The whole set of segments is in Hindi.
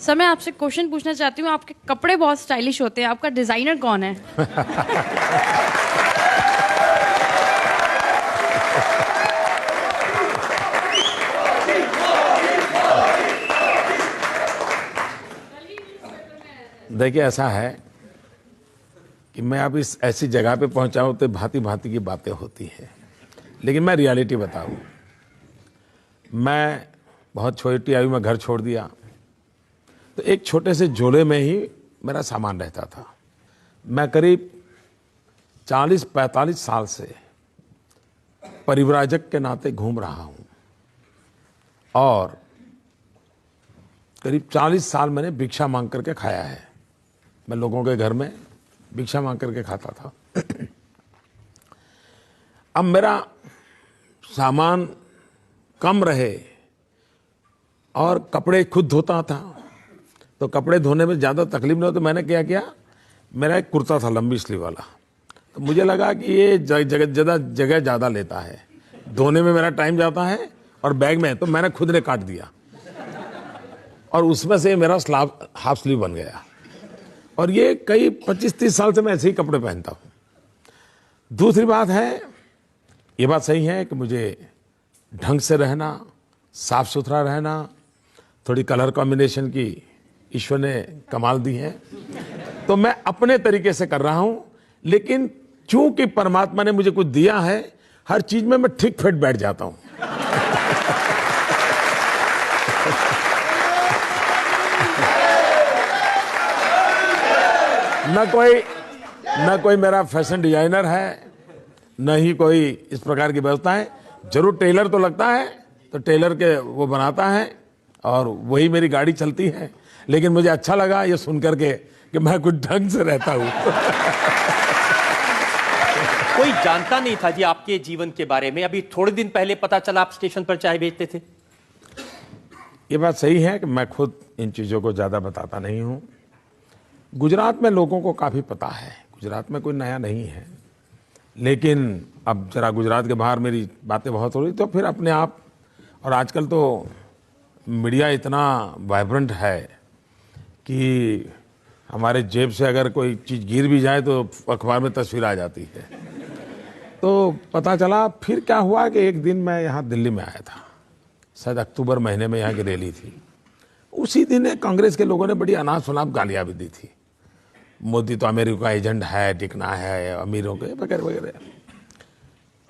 सर मैं आपसे क्वेश्चन पूछना चाहती हूँ, आपके कपड़े बहुत स्टाइलिश होते हैं, आपका डिजाइनर कौन है? देखिए, ऐसा है कि मैं अब इस ऐसी जगह पे पहुंचा हूं तो भांति भांति की बातें होती हैं, लेकिन मैं रियलिटी बताऊं। मैं बहुत छोटी आयु में घर छोड़ दिया तो एक छोटे से झोले में ही मेरा सामान रहता था। मैं करीब 40-45 साल से परिव्राजक के नाते घूम रहा हूं और करीब 40 साल मैंने भिक्षा मांग करके खाया है। मैं लोगों के घर में भिक्षा मांग करके खाता था। अब मेरा सामान कम रहे और कपड़े खुद धोता था, तो कपड़े धोने में ज़्यादा तकलीफ नहीं हो, तो मैंने क्या किया, मेरा एक कुर्ता था लंबी स्लीव वाला, तो मुझे लगा कि ये जगह ज़्यादा लेता है, धोने में मेरा टाइम जाता है और बैग में, तो मैंने खुद ने काट दिया और उसमें से मेरा हाफ स्लीव बन गया। और ये कई 25-30 साल से मैं ऐसे ही कपड़े पहनता हूँ। दूसरी बात है, ये बात सही है कि मुझे ढंग से रहना, साफ सुथरा रहना, थोड़ी कलर कॉम्बिनेशन की ईश्वर ने कमाल दी है, तो मैं अपने तरीके से कर रहा हूँ। लेकिन चूंकि परमात्मा ने मुझे कुछ दिया है, हर चीज में मैं ठीक फिट बैठ जाता हूँ। न कोई मेरा फैशन डिजाइनर है, न ही कोई इस प्रकार की व्यवस्था है। जरूर टेलर तो लगता है, तो टेलर के वो बनाता है और वही मेरी गाड़ी चलती है। लेकिन मुझे अच्छा लगा ये सुन करके कि मैं कुछ ढंग से रहता हूँ। कोई जानता नहीं था जी आपके जीवन के बारे में, अभी थोड़े दिन पहले पता चला आप स्टेशन पर चाय बेचते थे। ये बात सही है कि मैं खुद इन चीज़ों को ज़्यादा बताता नहीं हूँ। गुजरात में लोगों को काफ़ी पता है, गुजरात में कोई नया नहीं है। लेकिन अब जरा गुजरात के बाहर मेरी बातें बहुत हो रही, तो फिर अपने आप, और आजकल तो मीडिया इतना वाइब्रेंट है कि हमारे जेब से अगर कोई चीज़ गिर भी जाए तो अखबार में तस्वीर आ जाती है। तो पता चला फिर क्या हुआ कि एक दिन मैं यहाँ दिल्ली में आया था, शायद अक्टूबर महीने में यहाँ की रैली थी। उसी दिन कांग्रेस के लोगों ने बड़ी अनाप शनाप गालियाँ भी दी थी। मोदी तो अमेरिका का एजेंट है, टिकना है अमीरों के, वगैरह वगैरह।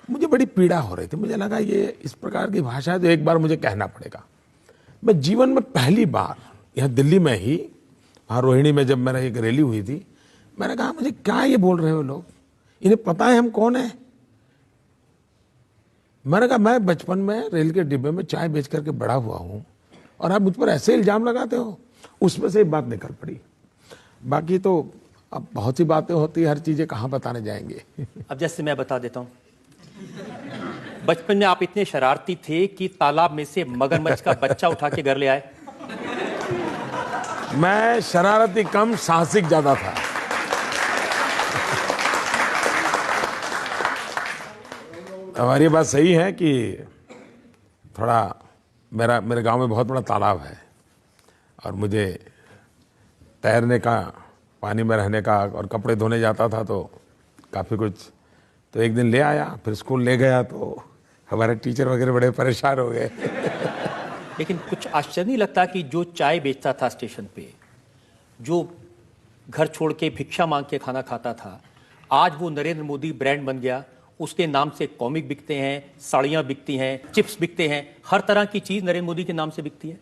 मुझे बड़ी पीड़ा हो रही थी, मुझे लगा ये इस प्रकार की भाषा है तो एक बार मुझे कहना पड़ेगा। मैं जीवन में पहली बार यहाँ दिल्ली में ही, वहाँ रोहिणी में जब मेरा एक रैली हुई थी, मैंने कहा मुझे क्या ये बोल रहे हो लोग, इन्हें पता है हम कौन है? मैंने कहा मैं बचपन में रेल के डिब्बे में चाय बेच करके बड़ा हुआ हूँ और आप मुझ पर ऐसे इल्जाम लगाते हो। उसमें से एक बात निकल पड़ी। बाकी तो अब बहुत सी बातें होती है, हर चीजें कहाँ बताने जाएंगे। अब जैसे मैं बता देता हूँ, बचपन में आप इतने शरारती थे कि तालाब में से मगरमच्छ का बच्चा उठा के घर ले आए। मैं शरारती कम, साहसिक ज्यादा था। हमारी बात सही है कि थोड़ा मेरे गांव में बहुत बड़ा तालाब है और मुझे तैरने का, पानी में रहने का और कपड़े धोने जाता था तो काफ़ी कुछ। तो एक दिन ले आया, फिर स्कूल ले गया तो हमारे टीचर वगैरह बड़े परेशान हो गए। लेकिन कुछ आश्चर्य नहीं लगता कि जो चाय बेचता था स्टेशन पे, जो घर छोड़ के भिक्षा मांग के खाना खाता था, आज वो नरेंद्र मोदी ब्रांड बन गया। उसके नाम से कॉमिक बिकते हैं, साड़ियाँ बिकती हैं, चिप्स बिकते हैं, हर तरह की चीज़ नरेंद्र मोदी के नाम से बिकती है।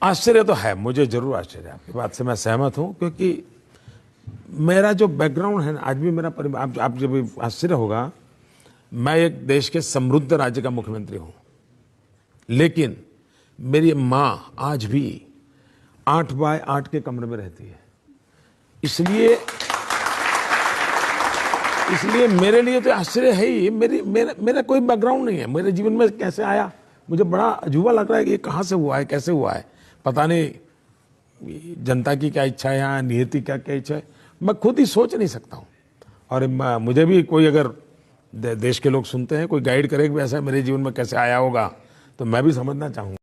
आश्चर्य तो है, मुझे जरूर आश्चर्य है, आपकी बात से मैं सहमत हूँ, क्योंकि मेरा जो बैकग्राउंड है आज भी मेरा परिवार, आप जब आश्चर्य होगा, मैं एक देश के समृद्ध राज्य का मुख्यमंत्री हूँ, लेकिन मेरी माँ आज भी 8 बाय 8 के कमरे में रहती है। इसलिए मेरे लिए तो आश्चर्य है ही। मेरा कोई बैकग्राउंड नहीं है, मेरे जीवन में कैसे आया मुझे बड़ा अजूबा लग रहा है कि ये कहाँ से हुआ है, कैसे हुआ है, पता नहीं। जनता की क्या इच्छा है या नियति क्या क्या इच्छा है, मैं खुद ही सोच नहीं सकता हूँ। और मुझे भी कोई अगर देश के लोग सुनते हैं, कोई गाइड करे कि ऐसा मेरे जीवन में कैसे आया होगा, तो मैं भी समझना चाहूँगा।